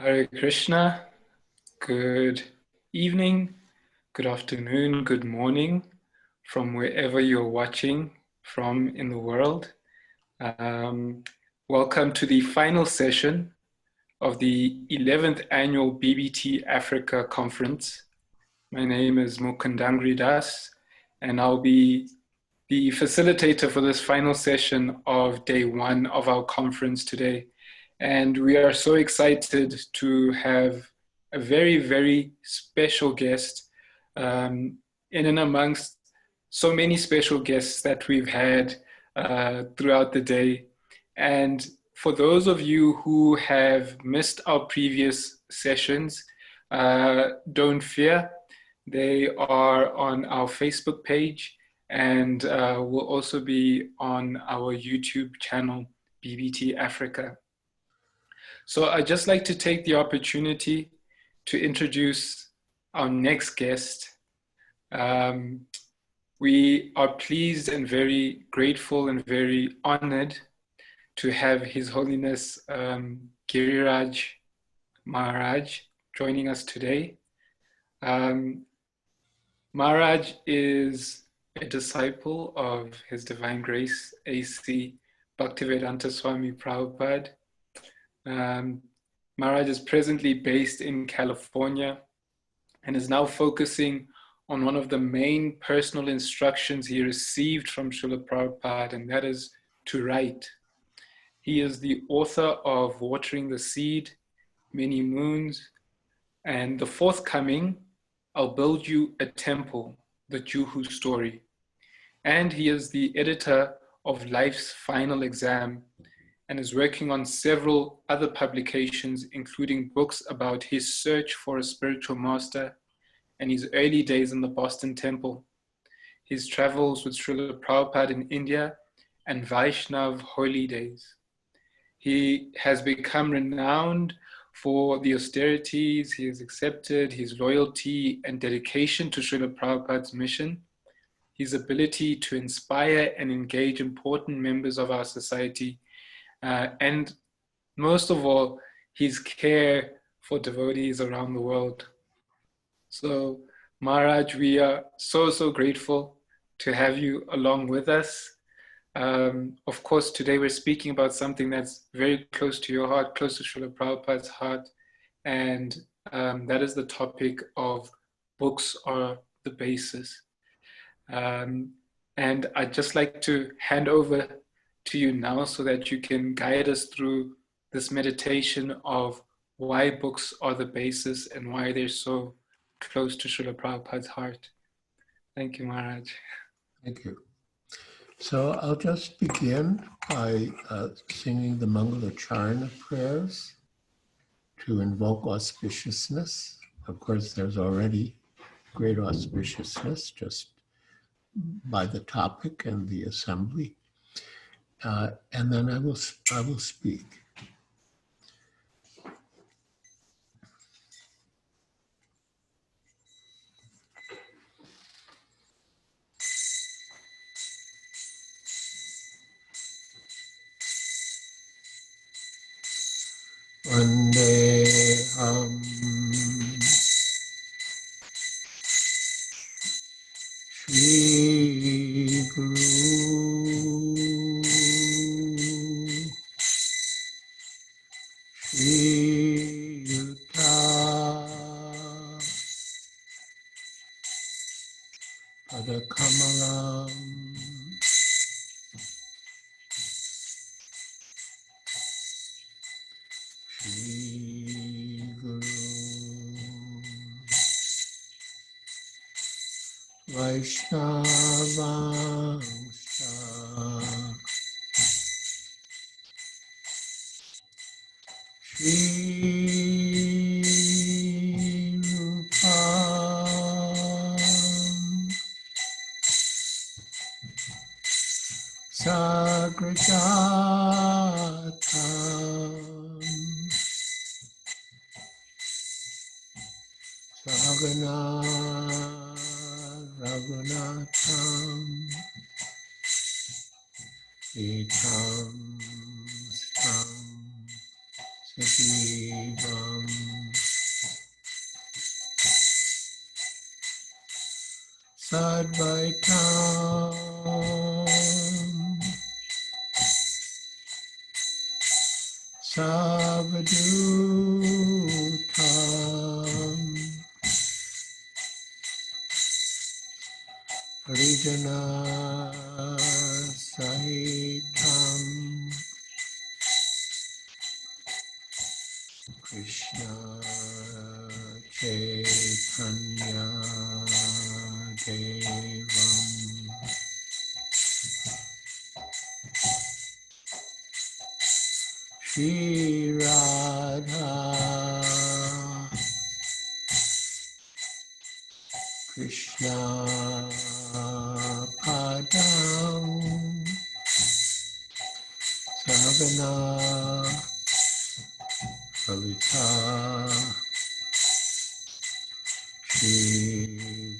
Hare Krishna, good evening, good afternoon, good morning from wherever you're watching from in the world. Um, Welcome to the final session of the 11th Annual BBT Africa Conference. My name is Mukundangri Das, and I'll be the facilitator for this final session of day one of our conference today. And we are so excited to have a very, very special guest in and amongst so many special guests that we've had throughout the day. And for those of you who have missed our previous sessions, don't fear. They are on our Facebook page and will also be on our YouTube channel, BBT Africa. So I'd just like to take the opportunity to introduce our next guest. We are pleased and very grateful and very honored to have His Holiness Giriraj Maharaj joining us today. Maharaj is a disciple of His Divine Grace, A.C. Bhaktivedanta Swami Prabhupada. Maharaj is presently based in California and is now focusing on one of the main personal instructions he received from Srila Prabhupada, and that is to write. He is the author of Watering the Seed, Many Moons, and the forthcoming I'll Build You a Temple, the Juhu Story. And he is the editor of Life's Final Exam and is working on several other publications, including books about his search for a spiritual master and his early days in the Boston Temple, his travels with Srila Prabhupada in India, and Vaishnav holy days. He has become renowned for the austerities he has accepted, his loyalty and dedication to Srila Prabhupada's mission, his ability to inspire and engage important members of our society, and most of all, his care for devotees around the world. So, Maharaj, we are so grateful to have you along with us. Of course, today we're speaking about something that's very close to your heart, close to Srila Prabhupada's heart, and that is the topic of books are the basis. And I'd just like to hand over to you now so that you can guide us through this meditation of why books are the basis and why they're so close to Srila Prabhupada's heart. Thank you, Maharaj. Thank you. So I'll just begin by singing the Mangalacharana prayers to invoke auspiciousness. Of course, there's already great auspiciousness just by the topic and the assembly. And then I will speak. Vandeham Shri Guru Shri Yuta Padakamalam Shri Guru Vaishnavangsha Shri Rupam Sagrajatam Sagana Raghunatham Etam Stam Sajivam Savadutam Harijana Sahitam Krishna Chaitanya Devam Shri Radha Krishna Padam Sagana Lalita Shri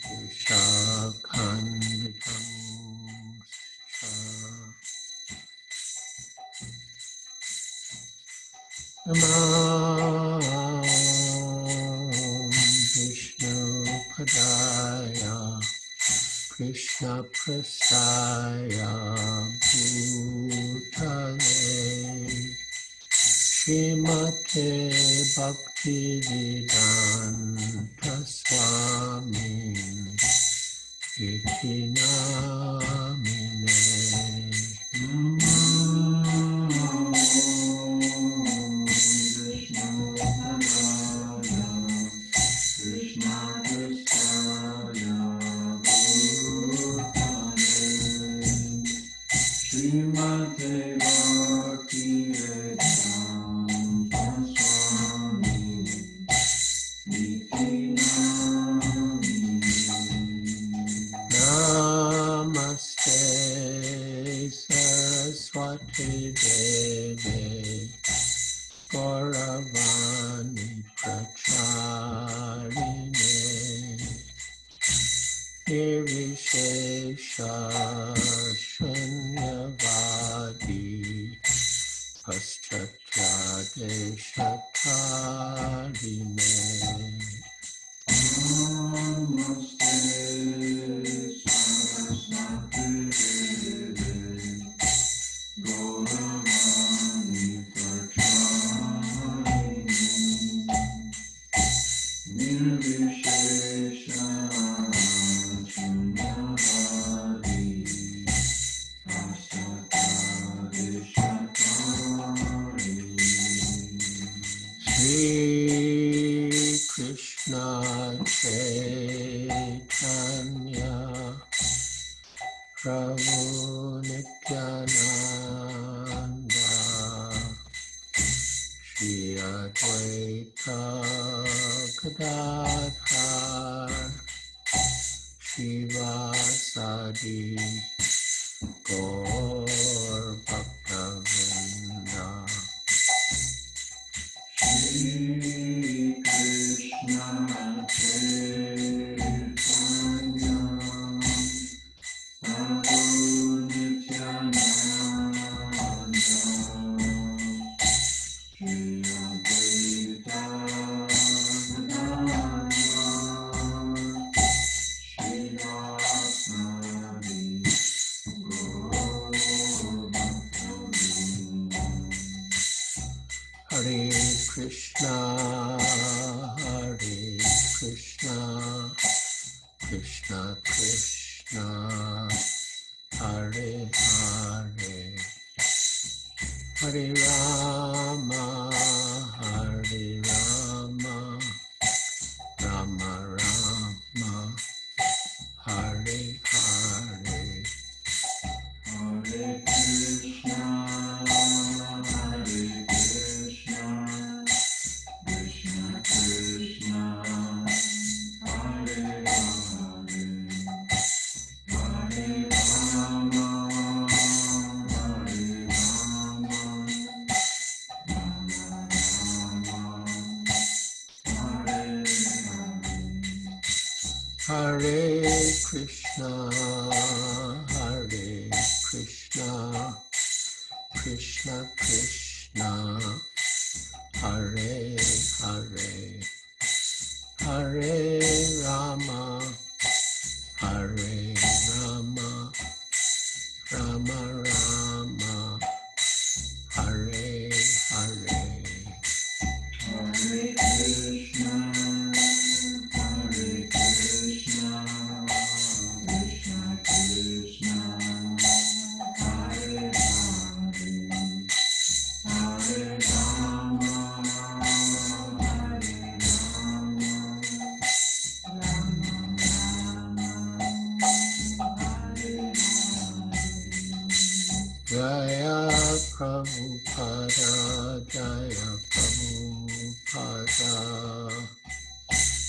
Vishakhanvitam Namah Vishnu Padaya Krishna Prasaya Bhutale Srimate Bhaktivedanta Swami Iti Namine. Namaste Saraswati Deve Gauravani Pracharine Nirvishesha Shunyavadi Paschatyadesh Krishna Chaitanya Prabhu Nityananda Shri Advaita Gadadhar Shivasadi Gaur Bhakta-vrinda. Hare Krishna, Krishna Krishna, Hare Hare, Hare Rama, Rama Rama, Hare Hare. Hare Krishna, Krishna Krishna, Hare Hare, Hare Rama, Hare Krishna, Krishna Krishna, Hare Hare, Hare Rama, Hare Rama. Rama Rama, Hare Hare, Hare Krishna, Hare Krishna, Krishna Krishna, Hare Hare, Hare Rama, Hare Rama, Rama Rama, Hare Jaya Prabhupada, Jaya Prabhupada,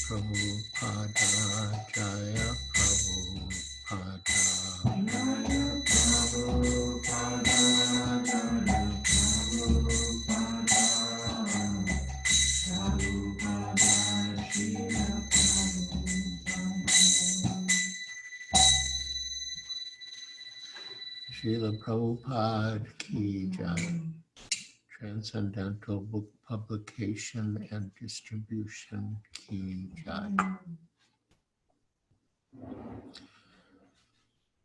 Prabhupada, Jaya Prabhupada. Jaya Prabhupada, Jaya Prabhupada, Prabhupada, Shila Srila Prabhupada Ki Jai. Transcendental Book Publication and Distribution Ki Jai.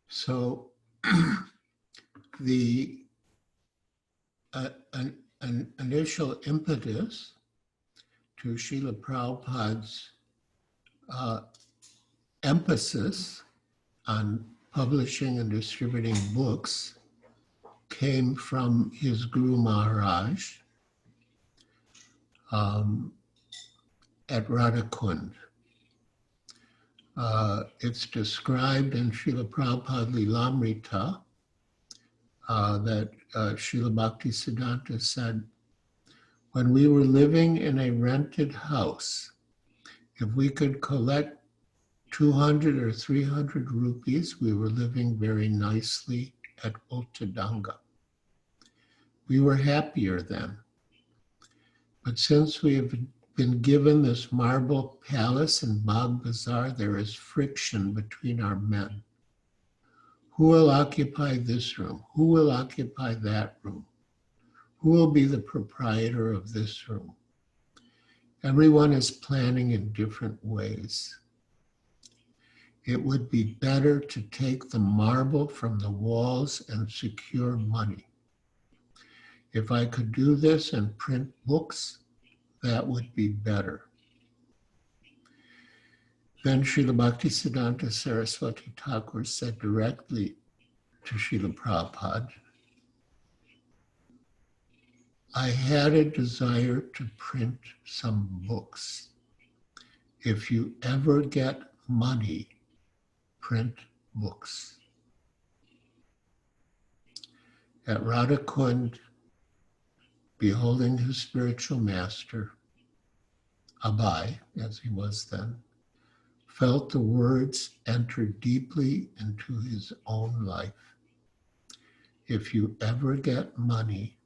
So the an initial impetus to Srila Prabhupada's emphasis on publishing and distributing books came from his Guru Maharaj at Radhakund. It's described in Srila Prabhupada Lilamrita that Srila Bhaktisiddhanta said, when we were living in a rented house, if we could collect 200 or 300 rupees, we were living very nicely at Uttadanga. We were happier then. But since we have been given this marble palace in Bagh Bazaar, there is friction between our men. Who will occupy this room? Who will occupy that room? Who will be the proprietor of this room? Everyone is planning in different ways. It would be better to take the marble from the walls and secure money. If I could do this and print books, that would be better. Then Srila Bhaktisiddhanta Saraswati Thakur said directly to Srila Prabhupada, I had a desire to print some books. If you ever get money, print books. At Radhakund, beholding his spiritual master, Abai, as he was then, felt the words enter deeply into his own life. If you ever get money,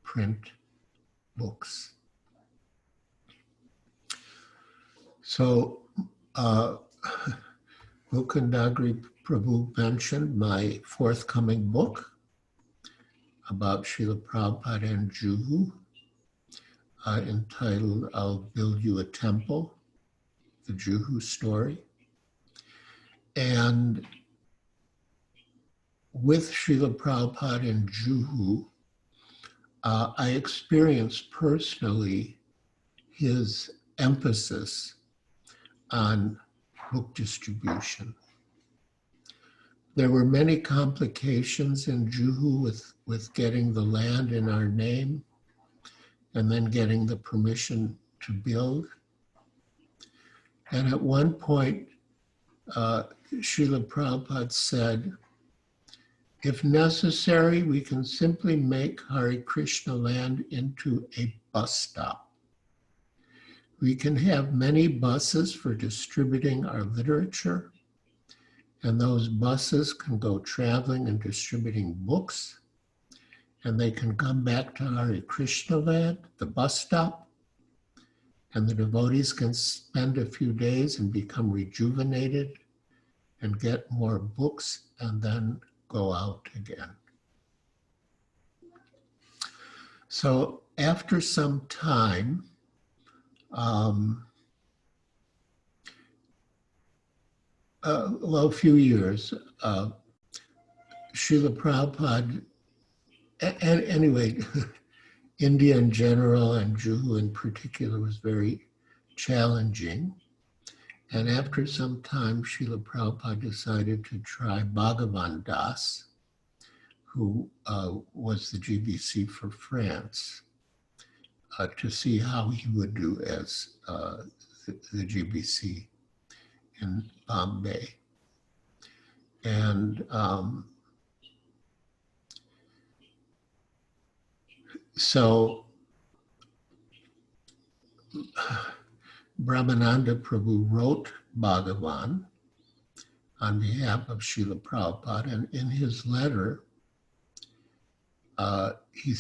print books. So, Mukundagiri Prabhu mentioned my forthcoming book about Srila Prabhupada and Juhu, entitled I'll Build You a Temple, the Juhu story. And with Srila Prabhupada and Juhu, I experienced personally his emphasis on book distribution. There were many complications in Juhu with getting the land in our name and then getting the permission to build. And at one point, Srila Prabhupada said, if necessary, we can simply make Hare Krishna land into a bus stop. We can have many buses for distributing our literature, and those buses can go traveling and distributing books, and they can come back to Hare Krishna land, the bus stop, and the devotees can spend a few days and become rejuvenated and get more books and then go out again. So after some time, a few years, Srila Prabhupada, and anyway, India in general and Juhu in particular was very challenging. And after some time, Srila Prabhupada decided to try Bhagavan Das, who was the GBC for France, to see how he would do as the GBC in Bombay. And so Brahmananda Prabhu wrote Bhagavan on behalf of Srila Prabhupada, and in his letter, he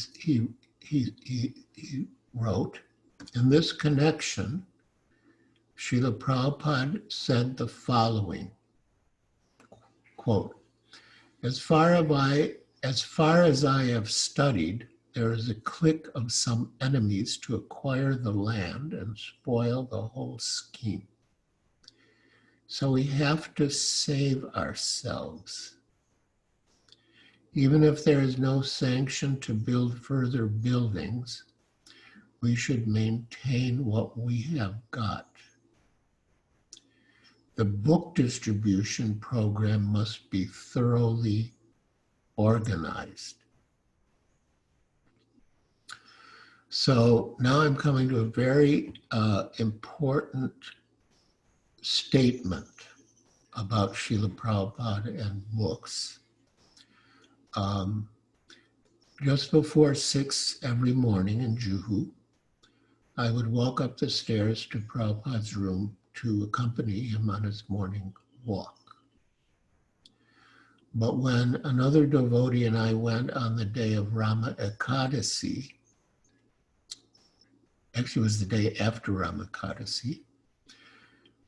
wrote, in this connection, Srila Prabhupada said the following, quote, as far as I have studied, there is a clique of some enemies to acquire the land and spoil the whole scheme. So we have to save ourselves. Even if there is no sanction to build further buildings, we should maintain what we have got. The book distribution program must be thoroughly organized. So now I'm coming to a very important statement about Srila Prabhupada and books. Just before 6 every morning in Juhu, I would walk up the stairs to Prabhupada's room to accompany him on his morning walk. But when another devotee and I went on the day of Rama Ekadasi, actually it was the day after Rama Ekadasi,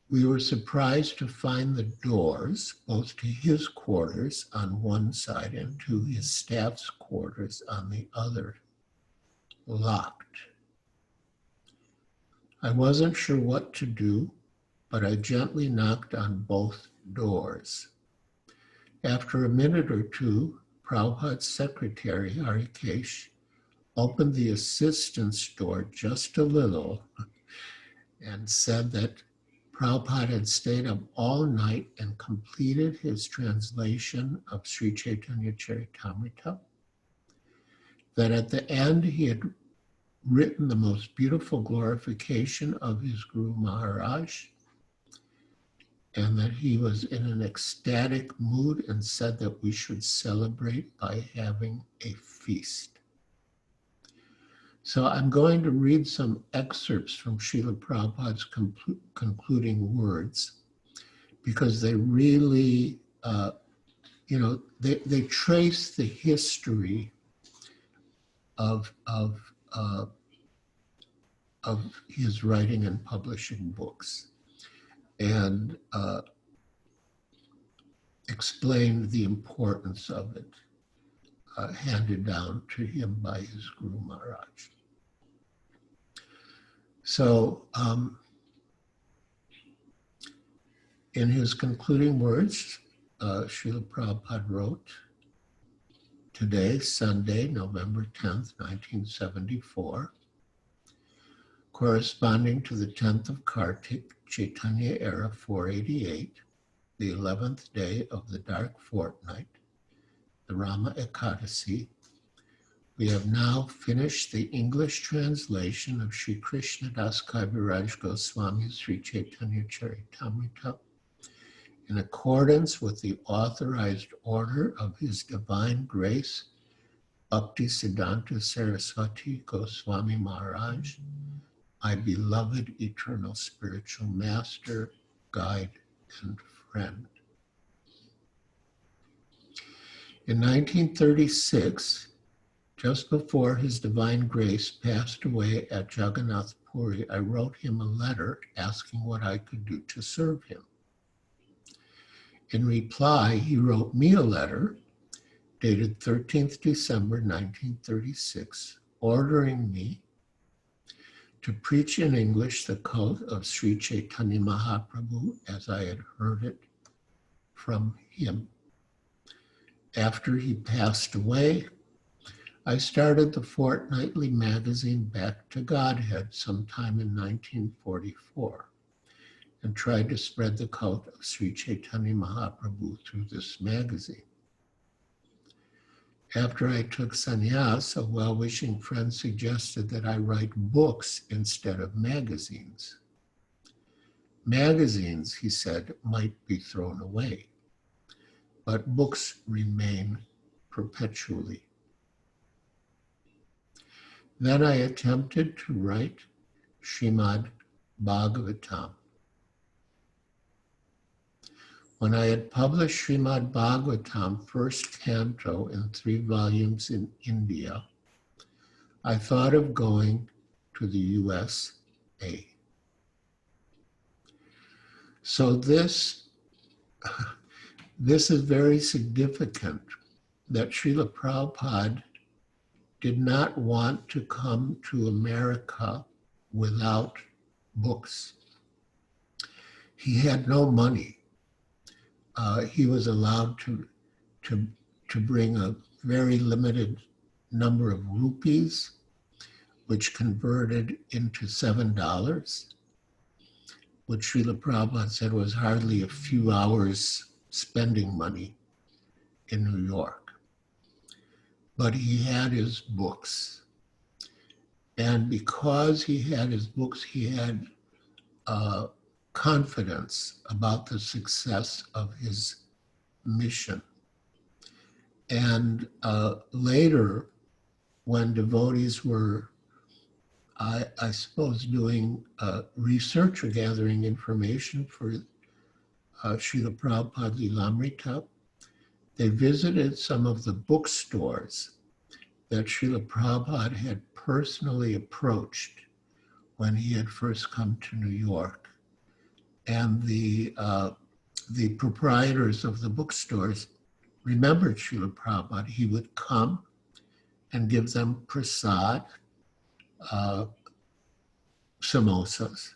we were surprised to find the doors, both to his quarters on one side and to his staff's quarters on the other, locked. I wasn't sure what to do, but I gently knocked on both doors. After a minute or two, Prabhupada's secretary, Harikesh, opened the assistant's door just a little and said that Prabhupada had stayed up all night and completed his translation of Sri Chaitanya Charitamrita, that at the end he had written the most beautiful glorification of his Guru Maharaj, and that he was in an ecstatic mood and said that we should celebrate by having a feast. So I'm going to read some excerpts from Srila Prabhupada's concluding words, because they really, they trace the history of his writing and publishing books, and explain the importance of it, handed down to him by his Guru Maharaj. So in his concluding words, Srila Prabhupada wrote, today, Sunday, November 10th, 1974, corresponding to the 10th of Kartik, Chaitanya era 488, the 11th day of the dark fortnight, the Rama Ekadasi, we have now finished the English translation of Sri Krishna Das Kaviraj Goswami's Sri Chaitanya Charitamrita in accordance with the authorized order of His Divine Grace, Bhakti Siddhanta Saraswati Goswami Maharaj, my beloved eternal spiritual master, guide, and friend. In 1936, just before His Divine Grace passed away at Jagannath Puri, I wrote him a letter asking what I could do to serve him. In reply, he wrote me a letter dated 13th December 1936, ordering me to preach in English the cult of Sri Chaitanya Mahaprabhu as I had heard it from him. after he passed away, I started the fortnightly magazine Back to Godhead sometime in 1944 and tried to spread the cult of Sri Chaitanya Mahaprabhu through this magazine. After I took sannyas, a well-wishing friend suggested that I write books instead of magazines. Magazines, he said, might be thrown away, but books remain perpetually. Then I attempted to write Srimad Bhagavatam. When I had published Srimad Bhagavatam, first canto in 3 volumes in India, I thought of going to the USA. So this is very significant that Srila Prabhupada did not want to come to America without books. He had no money. He was allowed to bring a very limited number of rupees, which converted into $7, which Srila Prabhupada said was hardly a few hours spending money in New York. But he had his books. And because he had his books, he had confidence about the success of his mission. And later, when devotees were, I suppose, doing research or gathering information for Srila Prabhupada Lilamrita, they visited some of the bookstores that Srila Prabhupada had personally approached when he had first come to New York. And the proprietors of the bookstores remembered Srila Prabhupada. He would come and give them prasad, samosas,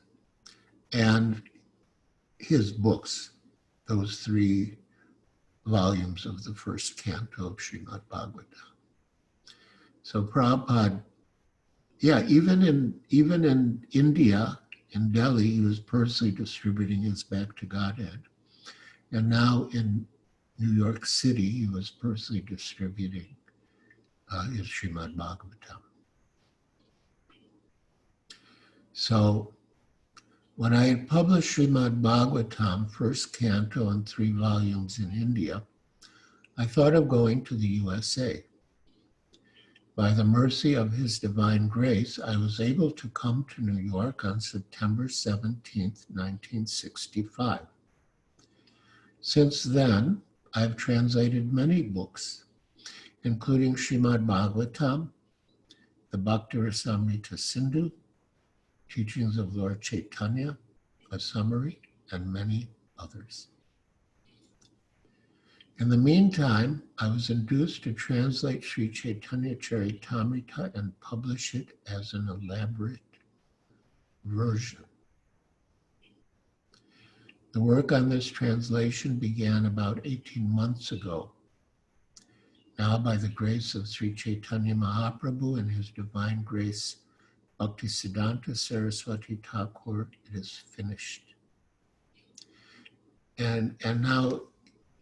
and his books, those 3 volumes of the first canto of Srimad Bhagavatam. So Prabhupada, even in India, in Delhi, he was personally distributing his Back to Godhead. And now in New York City, he was personally distributing his Srimad Bhagavatam. So when I had published Srimad Bhagavatam, first canto and 3 volumes in India, I thought of going to the USA. By the mercy of His divine grace, I was able to come to New York on September 17th, 1965. Since then, I've translated many books, including Srimad Bhagavatam, the Bhakti Rasamrita Sindhu, Teachings of Lord Chaitanya, a summary, and many others. In the meantime, I was induced to translate Sri Chaitanya Charitamrita and publish it as an elaborate version. The work on this translation began about 18 months ago. Now, by the grace of Sri Chaitanya Mahaprabhu and His divine grace, Bhaktisiddhanta Saraswati Thakur, it is finished. And now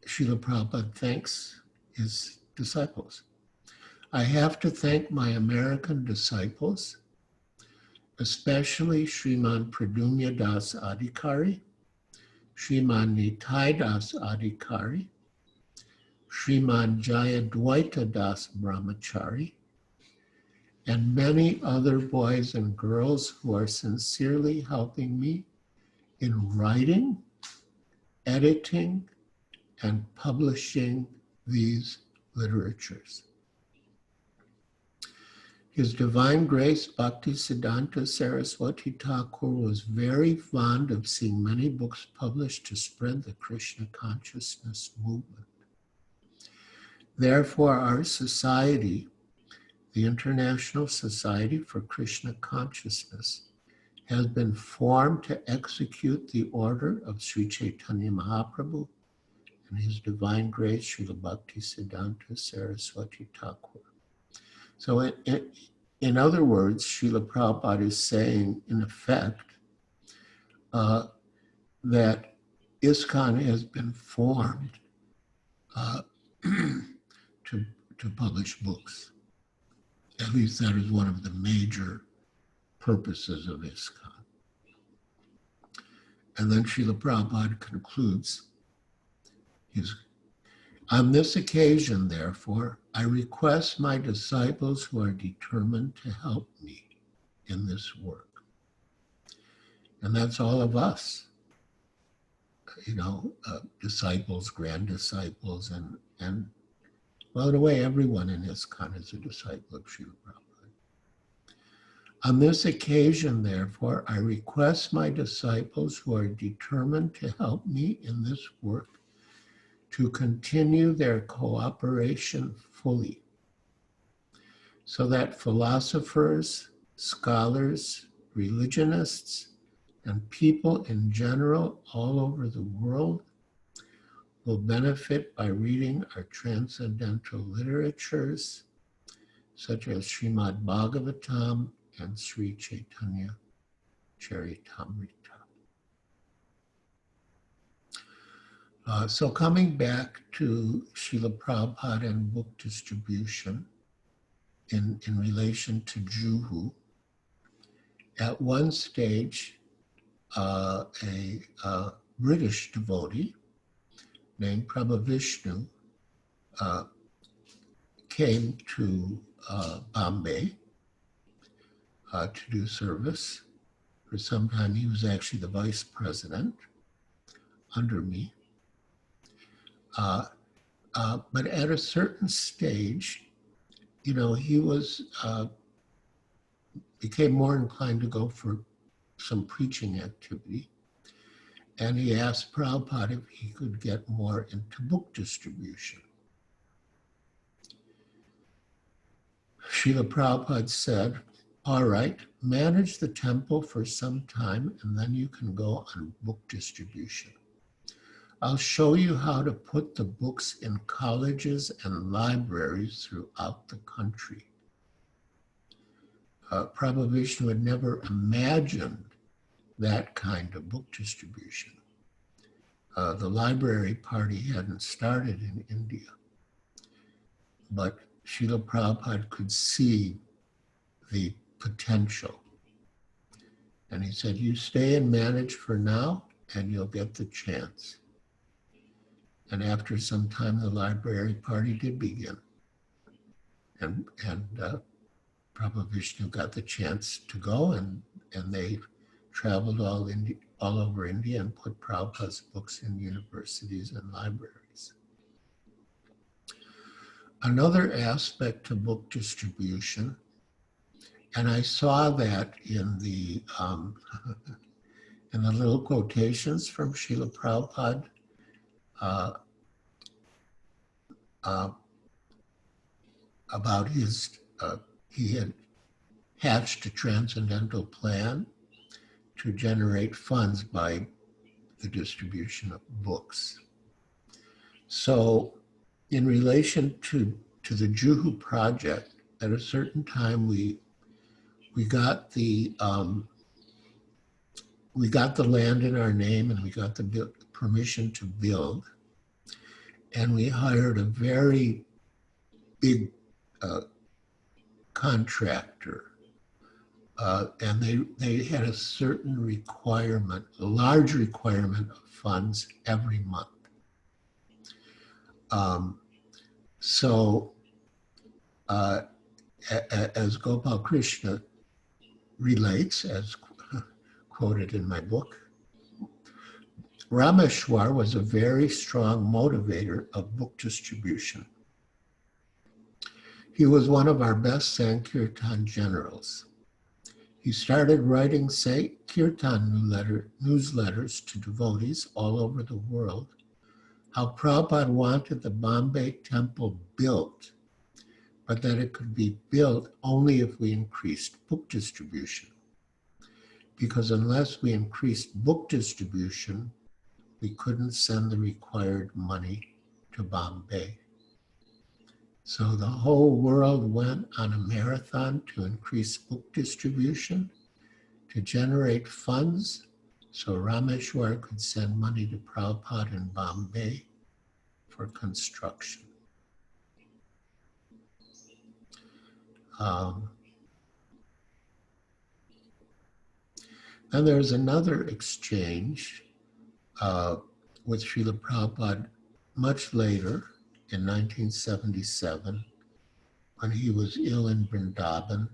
Srila Prabhupada thanks his disciples. I have to thank my American disciples, especially Sriman Pradumya Das Adhikari, Sriman Nitai Das Adhikari, Sriman Jayadwaita Das Brahmachari, and many other boys and girls who are sincerely helping me in writing, editing, and publishing these literatures. His Divine Grace, Bhaktisiddhanta Saraswati Thakur, was very fond of seeing many books published to spread the Krishna consciousness movement. Therefore, our society, the International Society for Krishna Consciousness, has been formed to execute the order of Sri Chaitanya Mahaprabhu and His Divine Grace, Srila Bhaktisiddhanta Saraswati Thakur. So in other words, Srila Prabhupada is saying, in effect, that ISKCON has been formed to publish books. At least that is one of the major purposes of ISKCON. And then Srila Prabhupada concludes, on this occasion, therefore, I request my disciples who are determined to help me in this work. And that's all of us, disciples, grand disciples, and well, in a way, everyone in ISKCON is a disciple of Srila Prabhupada. On this occasion, therefore, I request my disciples who are determined to help me in this work to continue their cooperation fully, so that philosophers, scholars, religionists, and people in general all over the world will benefit by reading our transcendental literatures, such as Srimad Bhagavatam and Sri Chaitanya Charitamrita. So coming back to Srila Prabhupada and book distribution in relation to Juhu, at one stage, a British devotee named Prabhavishnu came to Bombay to do service. For some time, he was actually the vice president under me. But at a certain stage, he became more inclined to go for some preaching activity. And he asked Prabhupada if he could get more into book distribution. Srila Prabhupada said, all right, manage the temple for some time and then you can go on book distribution. I'll show you how to put the books in colleges and libraries throughout the country. Prabhavishnu had never imagined that kind of book distribution. The library party hadn't started in India, but Srila Prabhupada could see the potential. And he said, you stay and manage for now, and you'll get the chance. And after some time, the library party did begin. And Prabhavishnu got the chance to go, and they traveled all over India and put Prabhupada's books in universities and libraries. Another aspect to book distribution, and I saw that in the little quotations from Srila Prabhupada about he had hatched a transcendental plan to generate funds by the distribution of books. So in relation to the Juhu project, at a certain time we got the land in our name and we got the permission to build, and we hired a very big contractor. And they had a certain requirement, a large requirement of funds every month. As Gopal Krishna relates, as quoted in my book, Rameshwar was a very strong motivator of book distribution. He was one of our best Sankirtan generals. He started writing Kirtan newsletters to devotees all over the world, how Prabhupada wanted the Bombay temple built, but that it could be built only if we increased book distribution. Because unless we increased book distribution, we couldn't send the required money to Bombay. So the whole world went on a marathon to increase book distribution, to generate funds so Rameshwar could send money to Prabhupada in Bombay for construction. And there was another exchange with Srila Prabhupada much later in 1977 when he was ill in Vrindavan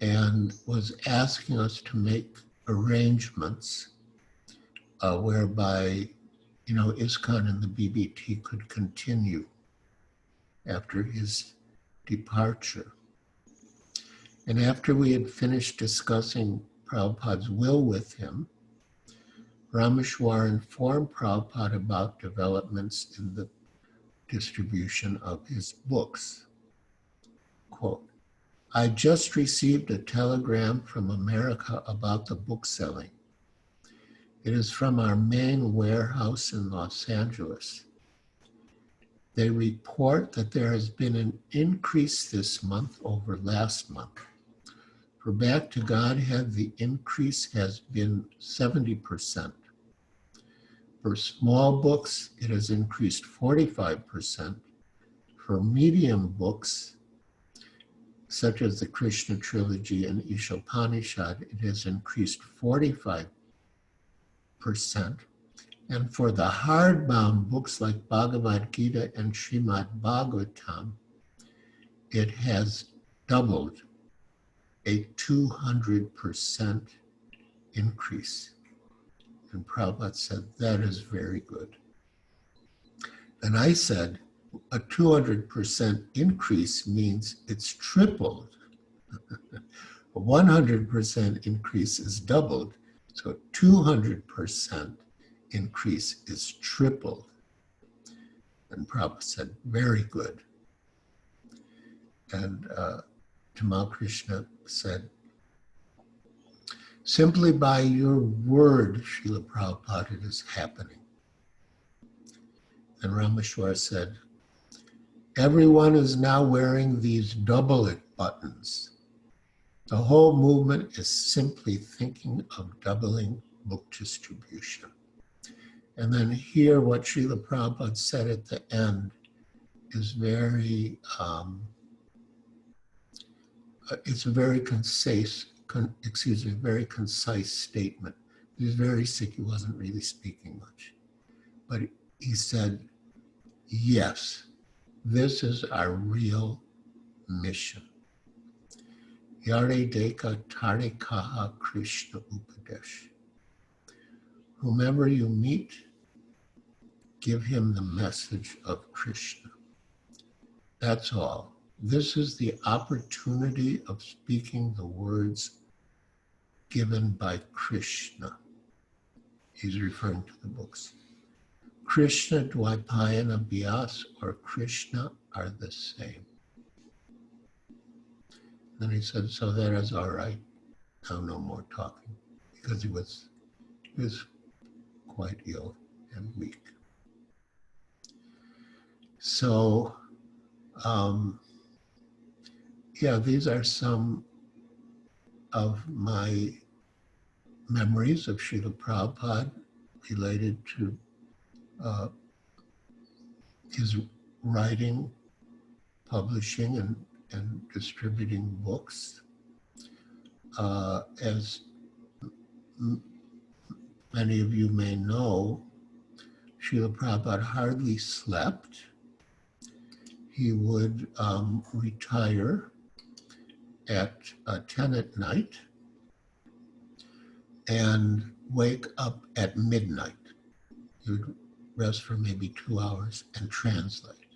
and was asking us to make arrangements whereby, ISKCON and the BBT could continue after his departure. And after we had finished discussing Prabhupada's will with him, Rameshwar informed Prabhupada about developments in the distribution of his books. Quote, I just received a telegram from America about the book selling. It is from our main warehouse in Los Angeles. They report that there has been an increase this month over last month. For Back to Godhead, the increase has been 70%. For small books, it has increased 45%. For medium books, such as the Krishna Trilogy and Ishopanishad, it has increased 45%. And for the hardbound books like Bhagavad Gita and Srimad Bhagavatam, it has doubled, a 200% increase. And Prabhupada said, that is very good. And I said, a 200% increase means it's tripled. A 100% increase is doubled. So 200% increase is tripled. And Prabhupada said, very good. And Tamal Krishna said, simply by your word, Srila Prabhupada, it is happening. And Rameshwar said, everyone is now wearing these double it buttons. The whole movement is simply thinking of doubling book distribution. And then here, what Srila Prabhupada said at the end is very, it's a very concise, very concise statement. He was very sick, he wasn't really speaking much. But he said, yes, this is our real mission. Yare Deka Tare Kaha Krishna Upadesh. Whomever you meet, give him the message of Krishna. That's all. This is the opportunity of speaking the words given by Krishna. He's referring to the books. Krishna, Dvaipayana, Vyas, or Krishna are the same. Then he said, so that is all right. Now no more talking, because he was quite ill and weak. So, yeah, these are some of my memories of Srila Prabhupada related to his writing, publishing, and distributing books. As many of you may know, Srila Prabhupada hardly slept. He would retire at 10 at night and wake up at midnight. He would rest for maybe 2 hours and translate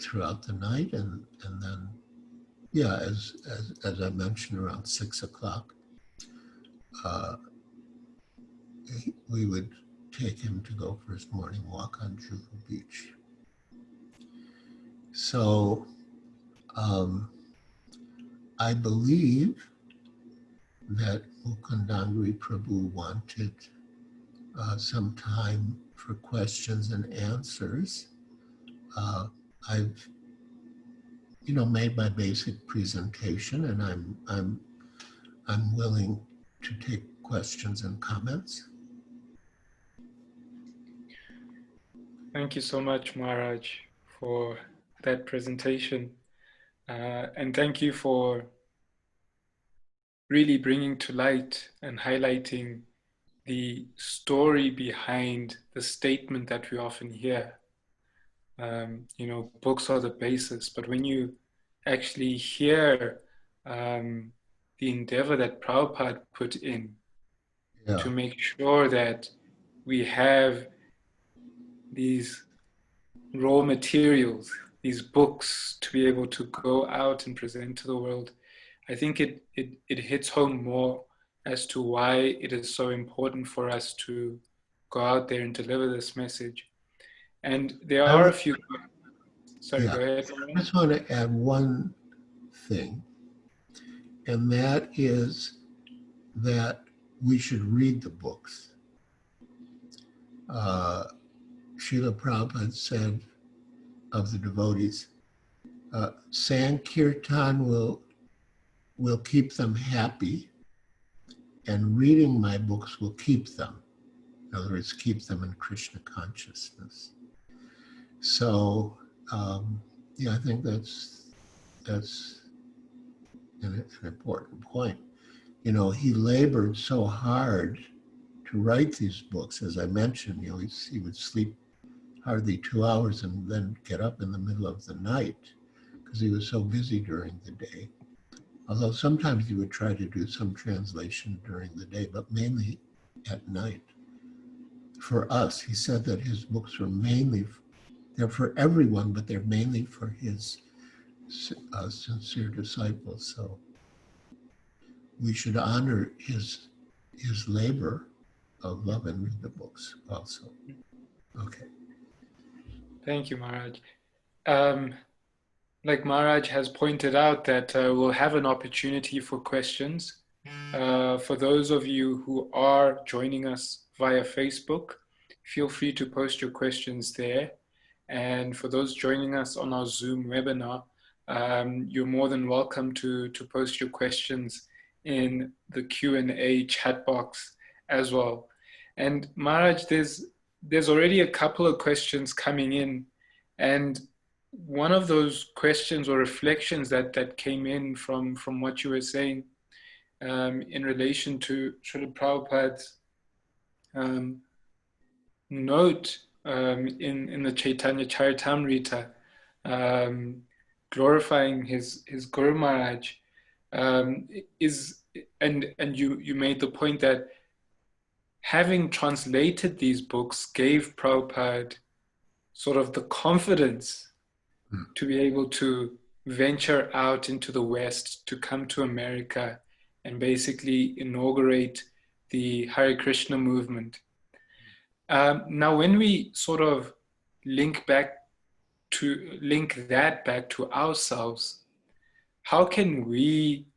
throughout the night, and then, yeah, as I mentioned, around 6 o'clock, we would take him to go for his morning walk on Juhu Beach. So I believe that Mukundangri Prabhu wanted some time for questions and answers. I've, made my basic presentation, and I'm willing to take questions and comments. Thank you so much, Maharaj, for that presentation. And thank you for really bringing to light and highlighting the story behind the statement that we often hear. Books are the basis, but when you actually hear the endeavor that Prabhupada put in to make sure that we have these raw materials, these books, to be able to go out and present to the world, I think it hits home more as to why it is so important for us to go out there and deliver this message. And there are a few... Sorry, go ahead. I just want to add one thing, and that is that we should read the books. Srila Prabhupada said of the devotees, Sankirtan will keep them happy, and reading my books will keep them. In other words, keep them in Krishna consciousness. So, I think that's an important point. He labored so hard to write these books. As I mentioned, he would sleep hardly 2 hours and then get up in the middle of the night because he was so busy during the day. Although sometimes he would try to do some translation during the day, but mainly at night. For us, he said that his books were they're for everyone, but they're mainly for his sincere disciples. So we should honor his labor of love and read the books also. Okay. Thank you, Maharaj. Like Maharaj has pointed out that we'll have an opportunity for questions. For those of you who are joining us via Facebook, feel free to post your questions there. And for those joining us on our Zoom webinar, you're more than welcome to post your questions in the Q&A chat box as well. And Maharaj, there's already a couple of questions coming in, and one of those questions or reflections that came in from what you were saying in relation to Srila Prabhupada's note in the Chaitanya Charitamrita, glorifying his Guru Maharaj, and you made the point that having translated these books gave Prabhupada sort of the confidence to be able to venture out into the West, to come to America and basically inaugurate the Hare Krishna movement. Now, when we sort of link that back to ourselves, how can we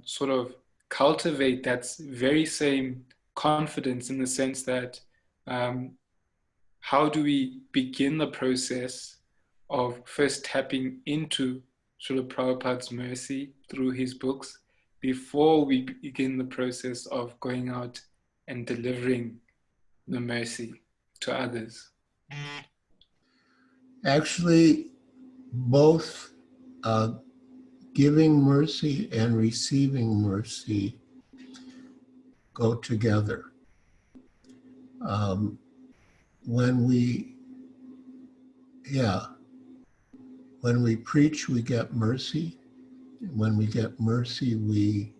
sort of cultivate that very same confidence, in the sense that how do we begin the process of first tapping into Srila Prabhupada's mercy through his books before we begin the process of going out and delivering the mercy to others? Actually, both giving mercy and receiving mercy go together. When we preach, we get mercy. When we get mercy, we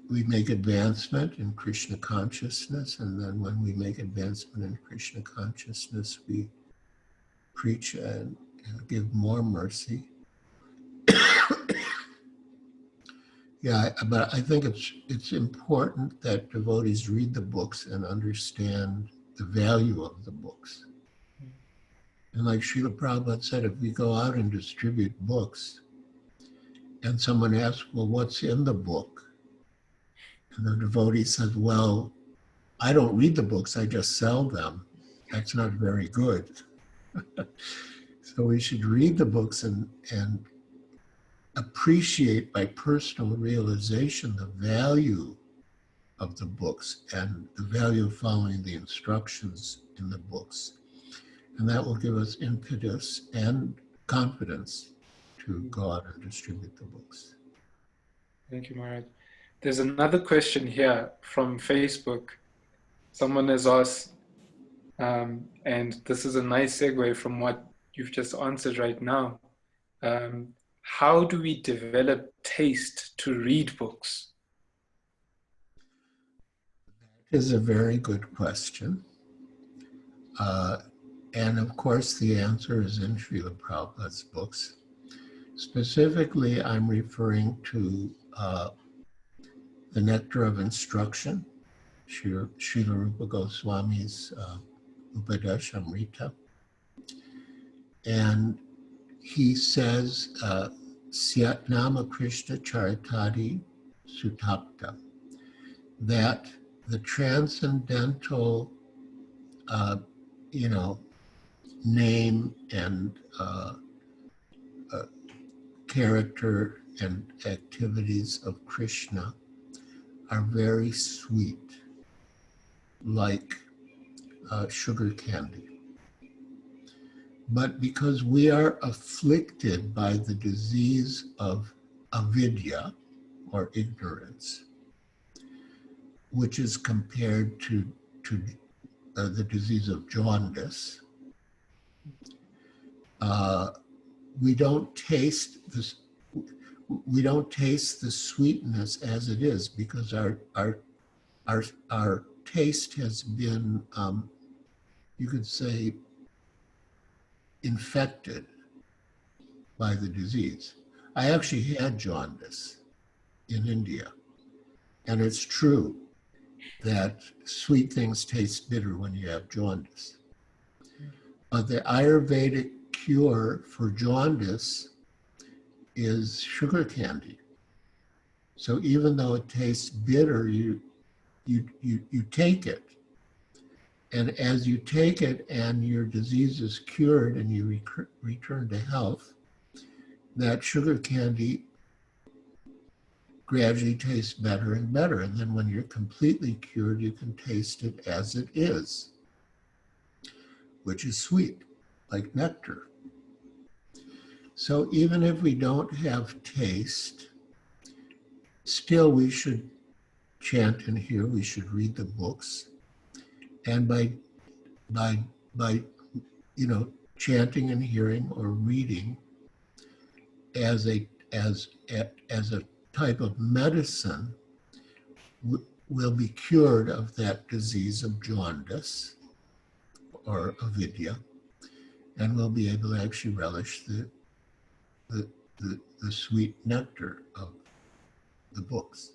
make advancement in Krishna consciousness, and then when we make advancement in Krishna consciousness, we preach and give more mercy. But I think it's important that devotees read the books and understand the value of the books. And like Srila Prabhupada said, if we go out and distribute books and someone asks, well, what's in the book? And the devotee says, well, I don't read the books, I just sell them. That's not very good. So we should read the books and appreciate by personal realization the value of the books and the value of following the instructions in the books. And that will give us impetus and confidence to go out and distribute the books. Thank you, Maharaj. There's another question here from Facebook. Someone has asked, and this is a nice segue from what you've just answered right now. How do we develop taste to read books? Is a very good question. And of course, the answer is in Srila Prabhupada's books. Specifically, I'm referring to the Nectar of Instruction, Srila Rupa Goswami's Upadeshamrita. And he says, Syatnama Krishna Charitadi Sutapta, that the transcendental, name and character and activities of Krishna are very sweet, like sugar candy. But because we are afflicted by the disease of avidya, or ignorance, which is compared to the disease of jaundice, we don't taste this. We don't taste the sweetness as it is, because our taste has been, you could say, infected by the disease. I actually had jaundice in India, and it's true that sweet things taste bitter when you have jaundice. But the Ayurvedic cure for jaundice is sugar candy. So even though it tastes bitter, you take it. And as you take it and your disease is cured and you return to health, that sugar candy gradually tastes better and better. And then when you're completely cured, you can taste it as it is, which is sweet, like nectar. So even if we don't have taste, still we should chant and hear, we should read the books. And by chanting and hearing or reading as a type of medicine, will be cured of that disease of jaundice or avidya, and we'll be able to actually relish the sweet nectar of the books.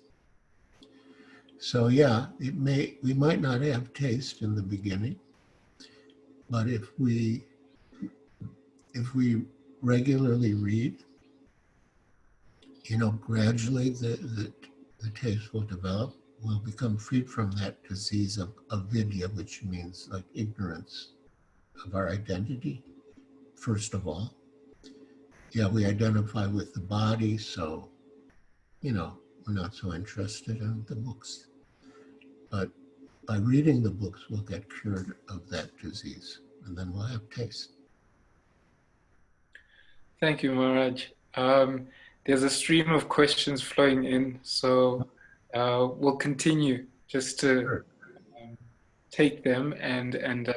So yeah, we might not have taste in the beginning, but if we regularly read, gradually the taste will develop. We'll become freed from that disease of avidya, which means like ignorance of our identity, first of all. Yeah, we identify with the body, so, we're not so interested in the books. But by reading the books, we'll get cured of that disease, and then we'll have taste. Thank you, Maharaj. There's a stream of questions flowing in, so we'll continue just to take them and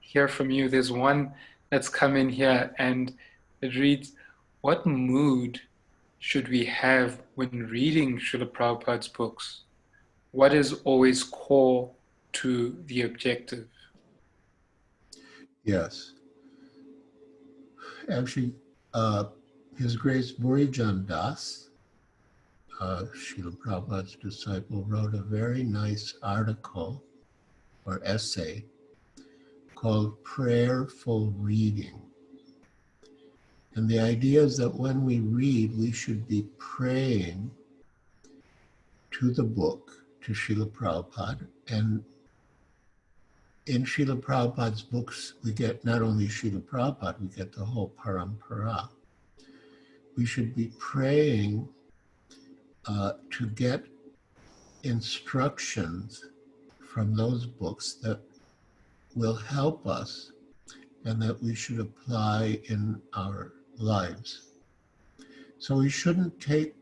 hear from you. There's one that's come in here, and it reads, what mood should we have when reading Srila Prabhupada's books? What is always core to the objective? Yes. Actually, His Grace Burijan Das, Srila Prabhupada's disciple, wrote a very nice article or essay called Prayerful Reading. And the idea is that when we read, we should be praying to the book, to Srila Prabhupada, and in Srila Prabhupada's books, we get not only Srila Prabhupada, we get the whole parampara. We should be praying to get instructions from those books that will help us and that we should apply in our lives. So we shouldn't take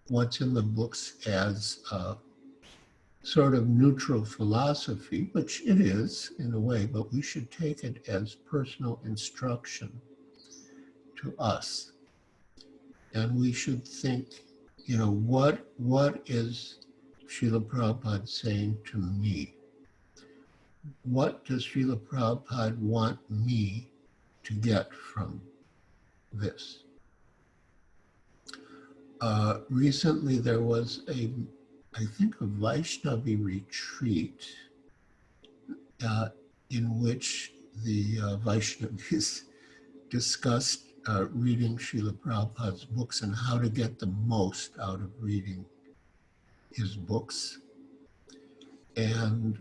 what's in the books as a sort of neutral philosophy, which it is in a way, but we should take it as personal instruction to us. And we should think, you know, what is Srila Prabhupada saying to me? What does Srila Prabhupada want me to get from this? Recently there was I think a Vaishnavi retreat in which the Vaishnavis discussed reading Srila Prabhupada's books and how to get the most out of reading his books. And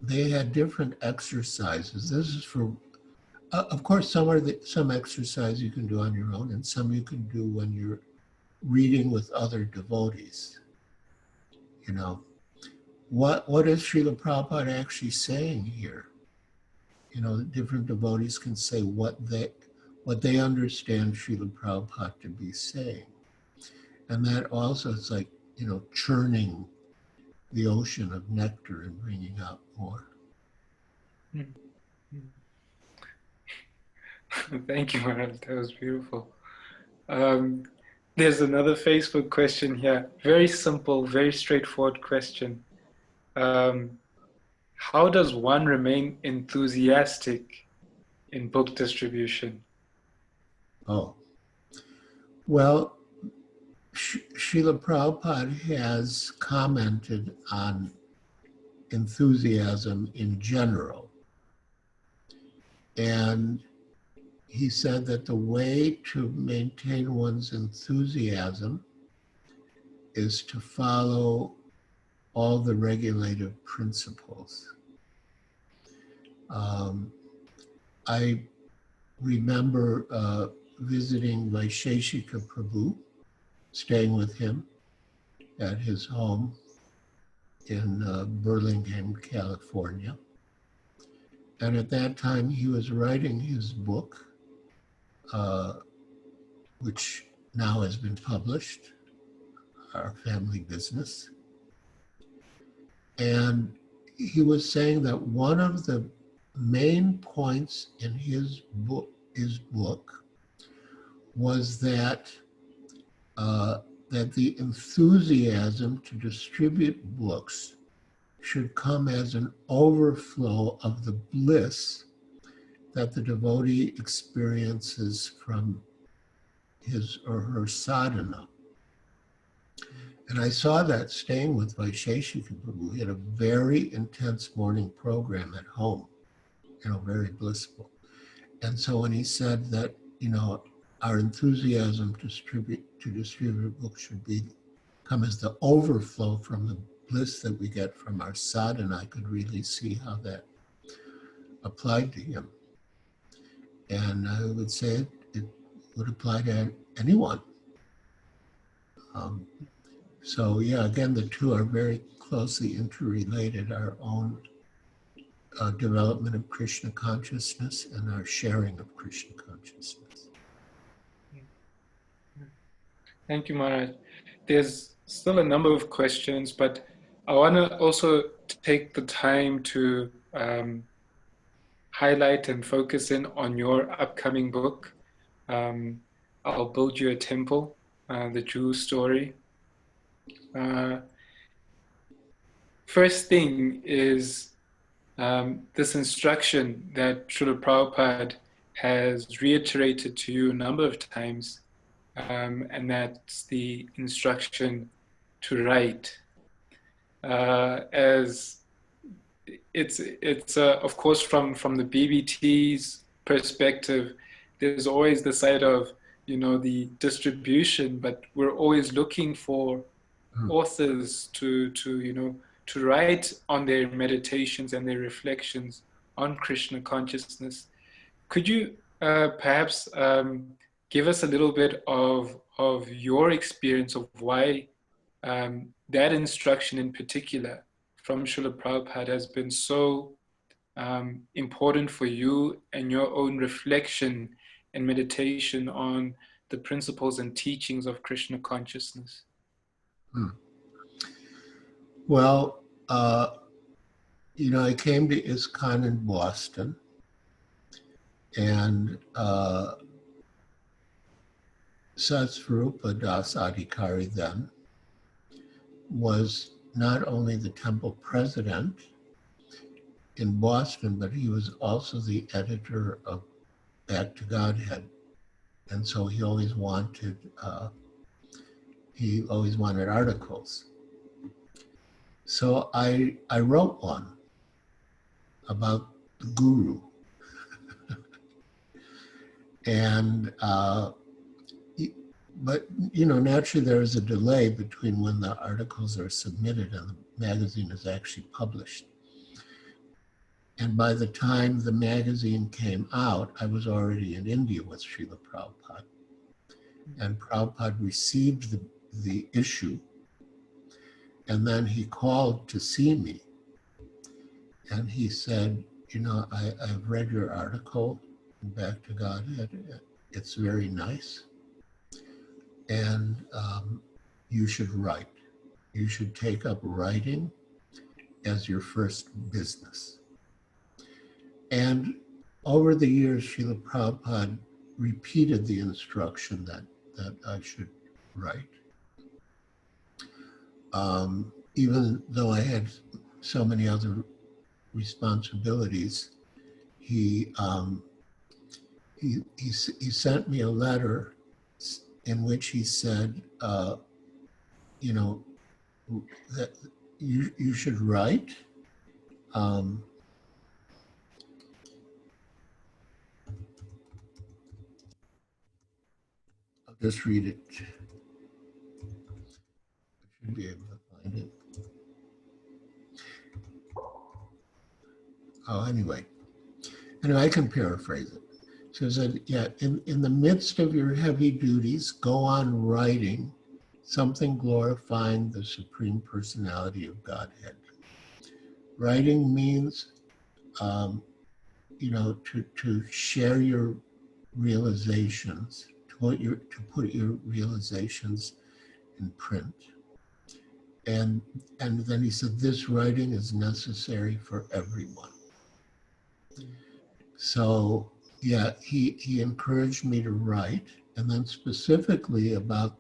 they had different exercises. This is for, of course, some exercise you can do on your own and some you can do when you're reading with other devotees. You know, what is Srila Prabhupada actually saying here? You know, different devotees can say what they understand Srila Prabhupada to be saying. And that also is like, you know, churning the ocean of nectar and bringing out more. Thank you, Maharaj. That was beautiful. There's another Facebook question here. Very simple, very straightforward question. How does one remain enthusiastic in book distribution? Oh, well, Srila Prabhupada has commented on enthusiasm in general. And he said that the way to maintain one's enthusiasm is to follow all the regulative principles. I remember visiting Vaisheshika Prabhu, staying with him at his home in Burlingame, California. And at that time, he was writing his book, which now has been published, Our Family Business. And he was saying that one of the main points in his book was that that the enthusiasm to distribute books should come as an overflow of the bliss that the devotee experiences from his or her sadhana. And I saw that staying with Vaisheshika Prabhu. He had a very intense morning program at home, you know, very blissful. And so when he said that, you know, our enthusiasm to distribute books should come as the overflow from the bliss that we get from our sadhana, I could really see how that applied to him. And I would say it would apply to anyone. So yeah, again, the two are very closely interrelated, our own development of Krishna consciousness and our sharing of Krishna consciousness. Thank you, Maharaj. There's still a number of questions, but I want to also take the time to highlight and focus in on your upcoming book, I'll Build You a Temple, the Jew story. First thing is this instruction that Srila Prabhupada has reiterated to you a number of times, and that's the instruction to write. As it's of course from the BBT's perspective, there's always the side of, you know, the distribution, but we're always looking for authors to to write on their meditations and their reflections on Krishna consciousness. Could you perhaps give us a little bit of your experience of why that instruction in particular from Srila Prabhupada has been so important for you and your own reflection and meditation on the principles and teachings of Krishna consciousness? Well, I came to ISKCON in Boston, and Satsvarupa Das Adhikari then was not only the temple president in Boston, but he was also the editor of Back to Godhead. And so he always wanted articles. So I wrote one about the guru. And, but naturally there is a delay between when the articles are submitted and the magazine is actually published. And by the time the magazine came out, I was already in India with Srila Prabhupada. And Prabhupada received the issue, and then he called to see me. And he said, I've read your article in Back to Godhead. It's very nice. And you should write. You should take up writing as your first business. And over the years, Srila Prabhupada repeated the instruction that I should write. Even though I had so many other responsibilities, he sent me a letter in which he said, that you should write. I'll just read it. I should be able to find it. Oh, anyway, I can paraphrase it. So he said, in the midst of your heavy duties, go on writing something glorifying the Supreme Personality of Godhead. Writing means, to share your realizations, to put your realizations in print. And then he said, this writing is necessary for everyone. So, he encouraged me to write, and then specifically about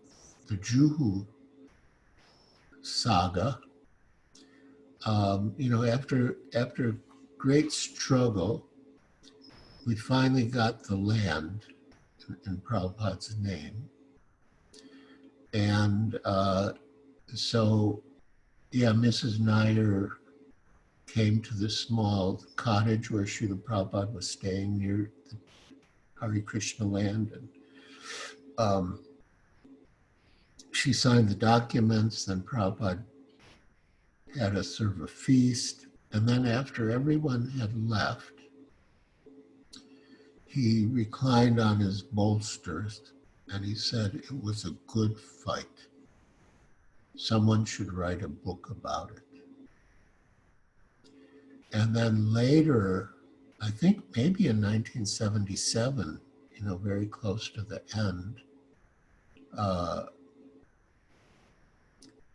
the Juhu saga. After great struggle, we finally got the land in Prabhupada's name. And Mrs. Nair came to the small cottage where Srila Prabhupada was staying near the Hare Krishna land. And she signed the documents, then Prabhupada had us serve a feast. And then after everyone had left, he reclined on his bolsters and he said, it was a good fight. Someone should write a book about it. And then later, I think maybe in 1977, very close to the end,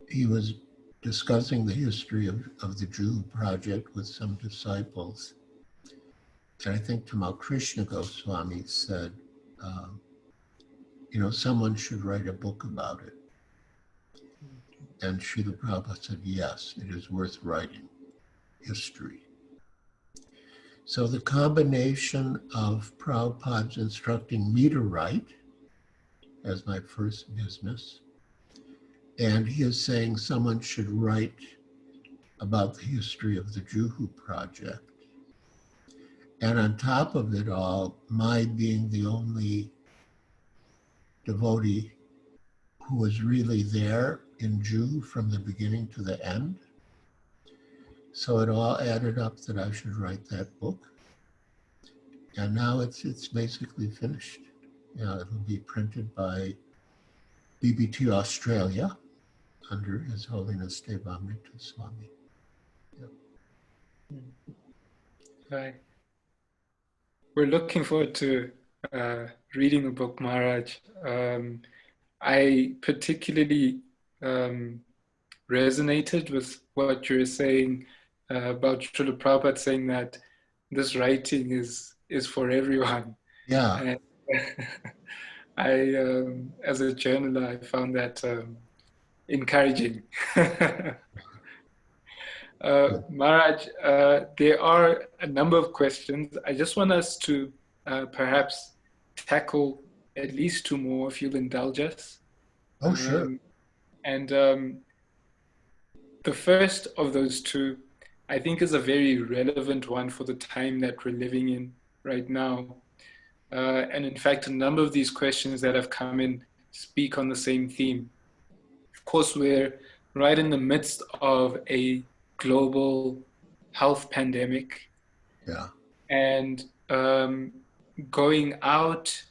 he was discussing the history of the Jew project with some disciples. And I think Tamal Krishna Goswami said, someone should write a book about it. And Srila Prabhupada said, yes, it is worth writing history. So the combination of Prabhupada's instructing me to write as my first business, and his saying someone should write about the history of the Juhu project. And on top of it all, my being the only devotee who was really there in Juhu from the beginning to the end. So it all added up that I should write that book. And now it's basically finished. It'll be printed by BBT Australia under His Holiness Devamrita Swami. Right. We're looking forward to reading the book, Maharaj. I particularly resonated with what you were saying about Srila Prabhupada saying that this writing is for everyone. Yeah. And as a journaler, I found that encouraging. Maharaj, there are a number of questions. I just want us to perhaps tackle at least two more, if you'll indulge us. Oh, sure. And the first of those two, I think, is a very relevant one for the time that we're living in right now. And in fact, a number of these questions that have come in speak on the same theme. Of course, we're right in the midst of a global health pandemic. Yeah. And going out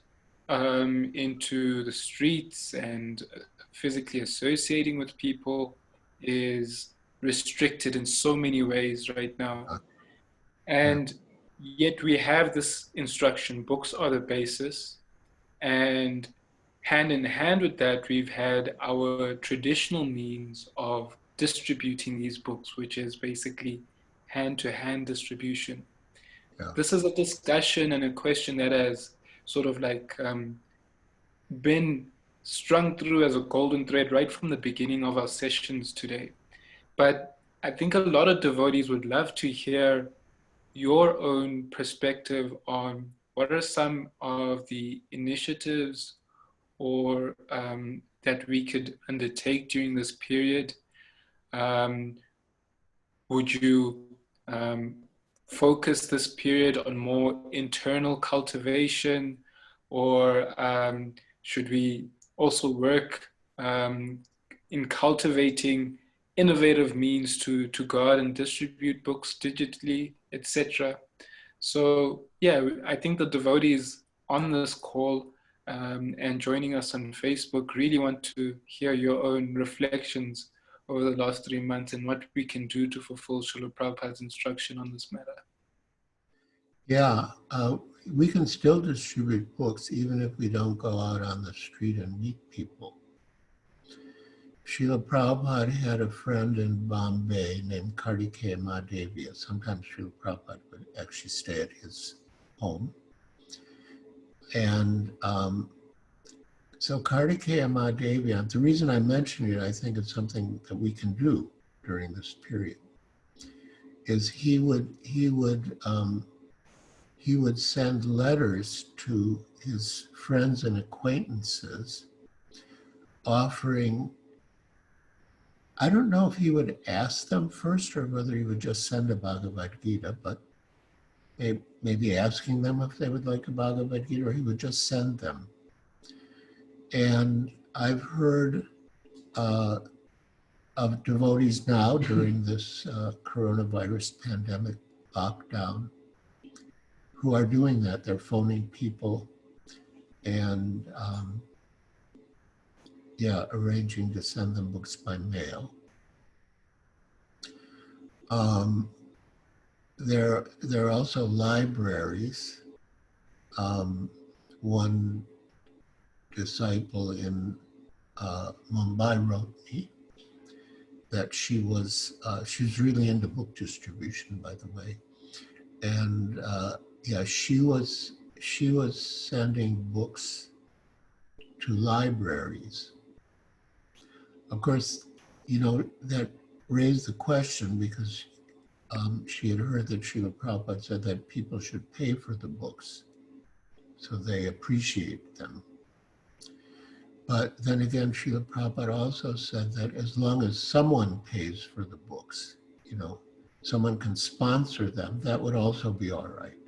into the streets and physically associating with people is restricted in so many ways right now. And yet we have this instruction, books are the basis. And hand in hand with that, we've had our traditional means of distributing these books, which is basically hand-to-hand distribution. Yeah. This is a discussion and a question that has sort of like been strung through as a golden thread right from the beginning of our sessions today. But I think a lot of devotees would love to hear your own perspective on what are some of the initiatives or that we could undertake during this period. Would you focus this period on more internal cultivation, or should we also work in cultivating innovative means to go out and distribute books digitally, etc.? So yeah, I think the devotees on this call and joining us on Facebook really want to hear your own reflections over the last 3 months and what we can do to fulfill Srila Prabhupada's instruction on this matter. Yeah, we can still distribute books even if we don't go out on the street and meet people. Srila Prabhupada had a friend in Bombay named Kartikeya Mahadevia. Sometimes Srila Prabhupada would actually stay at his home. And so Kartikeya Mahadevia, the reason I mention it, I think it's something that we can do during this period, is he would send letters to his friends and acquaintances offering, I don't know if he would ask them first or whether he would just send a Bhagavad Gita, but maybe asking them if they would like a Bhagavad Gita, or he would just send them. And I've heard of devotees now during this coronavirus pandemic lockdown who are doing that. They're phoning people and arranging to send them books by mail. There are also libraries. One disciple in Mumbai wrote me that she's really into book distribution, by the way, and she was sending books to libraries. Of course, that raised the question because she had heard that Srila Prabhupada said that people should pay for the books, so they appreciate them. But then again, Srila Prabhupada also said that as long as someone pays for the books, someone can sponsor them, that would also be all right.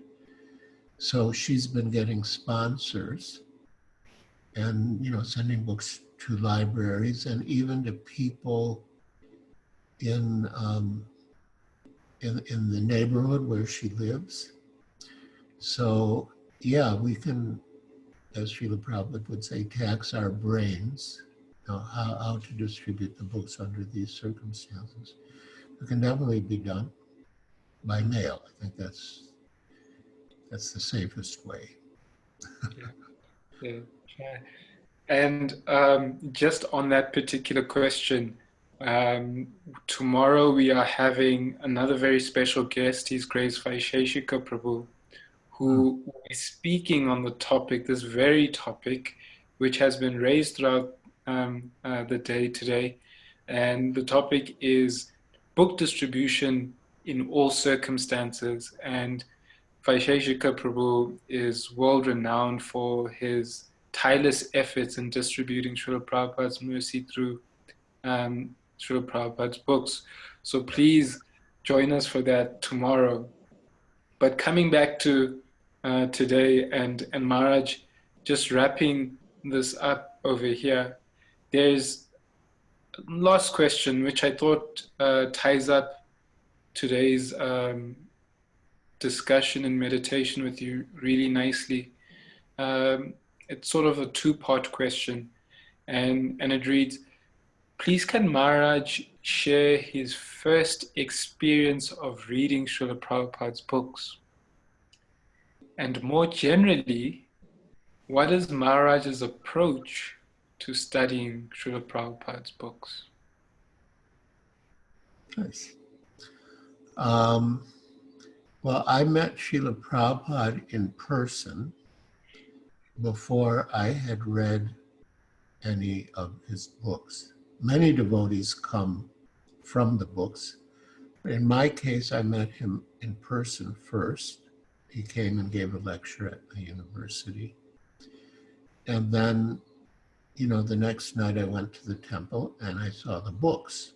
So she's been getting sponsors and, sending books to libraries and even to people in in the neighborhood where she lives. So yeah, we can, as Srila Prabhupada would say, tax our brains, how to distribute the books under these circumstances. It can definitely be done by mail. I think that's the safest way. Yeah. And just on that particular question, tomorrow we are having another very special guest. He's Grace Vaisheshika Prabhu, who will be speaking on the topic, this very topic, which has been raised throughout the day today. And the topic is book distribution in all circumstances. And Vaisheshika Prabhu is world renowned for his tireless efforts in distributing Srila Prabhupada's mercy through Srila Prabhupada's books. So please join us for that tomorrow. But coming back to today and Maharaj, just wrapping this up over here, there's a last question which I thought ties up today's discussion and meditation with you really nicely. It's sort of a two-part question, and it reads, please can Maharaj share his first experience of reading Srila Prabhupada's books? And more generally, what is Maharaj's approach to studying Srila Prabhupada's books? Nice. Well, I met Srila Prabhupada in person before I had read any of his books. Many devotees come from the books. In my case, I met him in person first. He came and gave a lecture at the university. And then, the next night I went to the temple and I saw the books.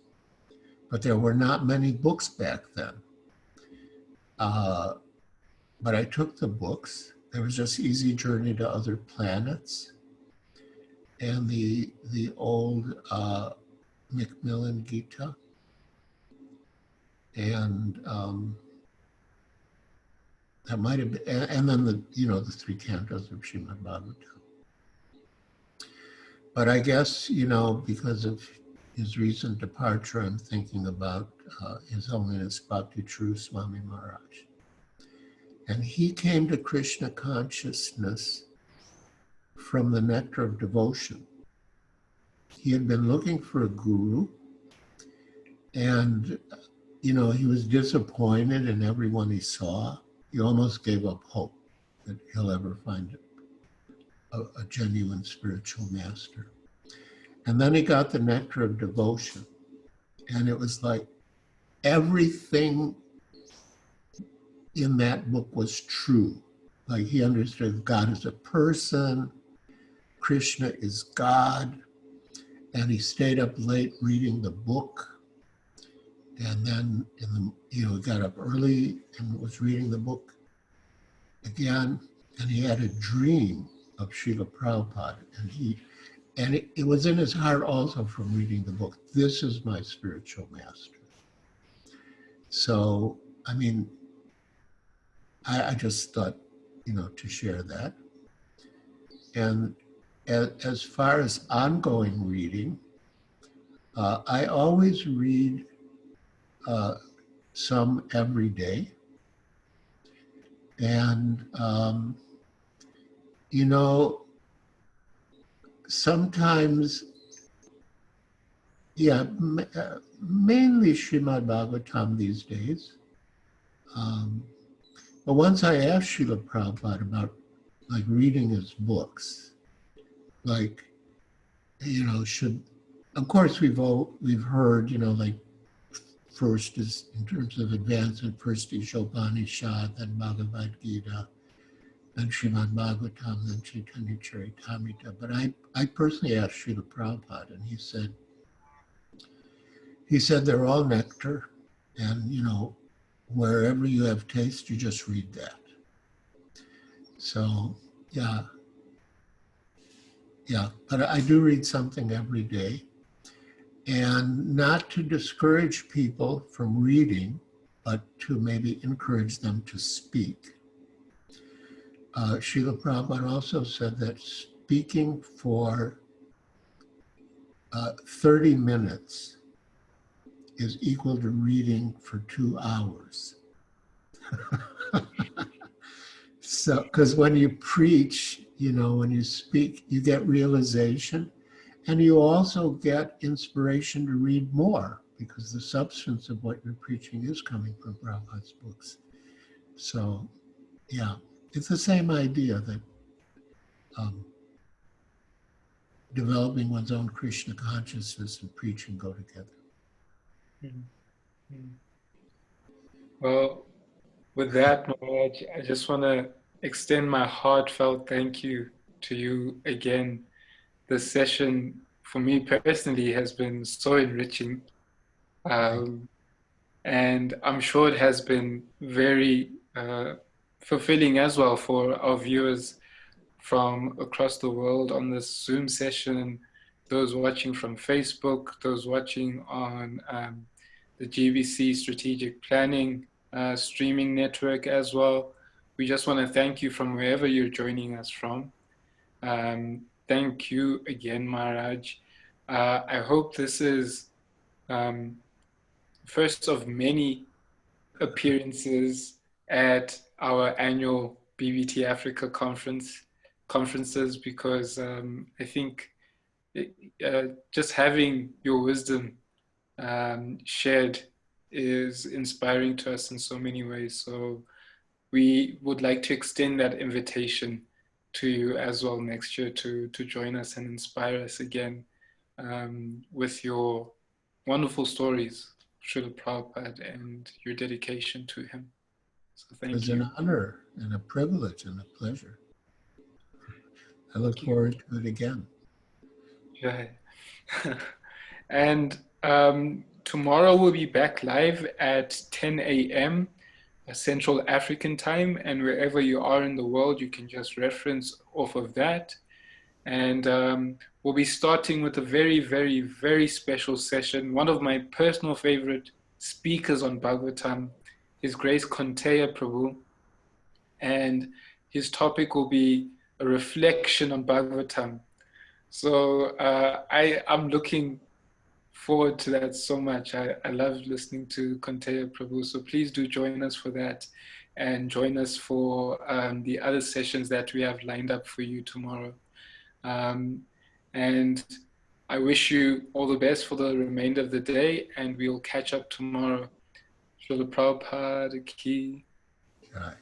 But there were not many books back then. But I took the books. There was just Easy Journey to Other Planets and the old Macmillan Gita, and that might have been, and then the three cantos of Srimad Bhagavatam. But I guess because of his recent departure, I'm thinking about His Holiness Bhakti True Swami Maharaj. And he came to Krishna consciousness from the nectar of devotion. He had been looking for a guru, and he was disappointed in everyone he saw. He almost gave up hope that he'll ever find a genuine spiritual master. And then he got the nectar of devotion, and it was like everything in that book was true. Like he understood God is a person, Krishna is God, and he stayed up late reading the book. And then he got up early and was reading the book again, and he had a dream of Srila Prabhupada, and it was in his heart also from reading the book. This is my spiritual master. So, I just thought, to share that. And as far as ongoing reading, I always read some every day. And, sometimes, mainly Srimad Bhagavatam these days. But once I asked Srila Prabhupada about reading his books, of course we've heard, first is in terms of advancement, first Ishopanishad, then Bhagavad Gita, then Srimad Bhagavatam, then Chaitanya Charitamrita. But I personally asked Srila Prabhupada, and he said they're all nectar, and wherever you have taste, you just read that. So yeah, but I do read something every day. And not to discourage people from reading, but to maybe encourage them to speak. Srila Prabhupada also said that speaking for 30 minutes is equal to reading for 2 hours. So, because when you preach, when you speak, you get realization, and you also get inspiration to read more, because the substance of what you're preaching is coming from Prabhupada's books. So, yeah, it's the same idea that developing one's own Krishna consciousness and preaching go together. Well, with that, Maharaj, I just want to extend my heartfelt thank you to you again. This session, for me personally, has been so enriching. And I'm sure it has been very fulfilling as well for our viewers from across the world on this Zoom session, those watching from Facebook, those watching on the GBC Strategic Planning streaming network as well. We just want to thank you from wherever you're joining us from. Thank you again, Maharaj. I hope this is first of many appearances at our annual BBT Africa conferences, because I think just having your wisdom shared is inspiring to us in so many ways. So we would like to extend that invitation to you as well next year to join us and inspire us again with your wonderful stories, Srila Prabhupada, and your dedication to him. So thank you. It's an honor and a privilege and a pleasure. I look forward to it again. Yeah. And tomorrow we'll be back live at 10 a.m. Central African time, and wherever you are in the world, you can just reference off of that. And we'll be starting with a very, very, very special session. One of my personal favorite speakers on Bhagavatam, His Grace Konteya Prabhu, and his topic will be a reflection on Bhagavatam. So I'm looking forward to that so much. I love listening to Konteya Prabhu, so please do join us for that, and join us for the other sessions that we have lined up for you tomorrow. And I wish you all the best for the remainder of the day, and we'll catch up tomorrow. Srila Prabhupada ki. Right.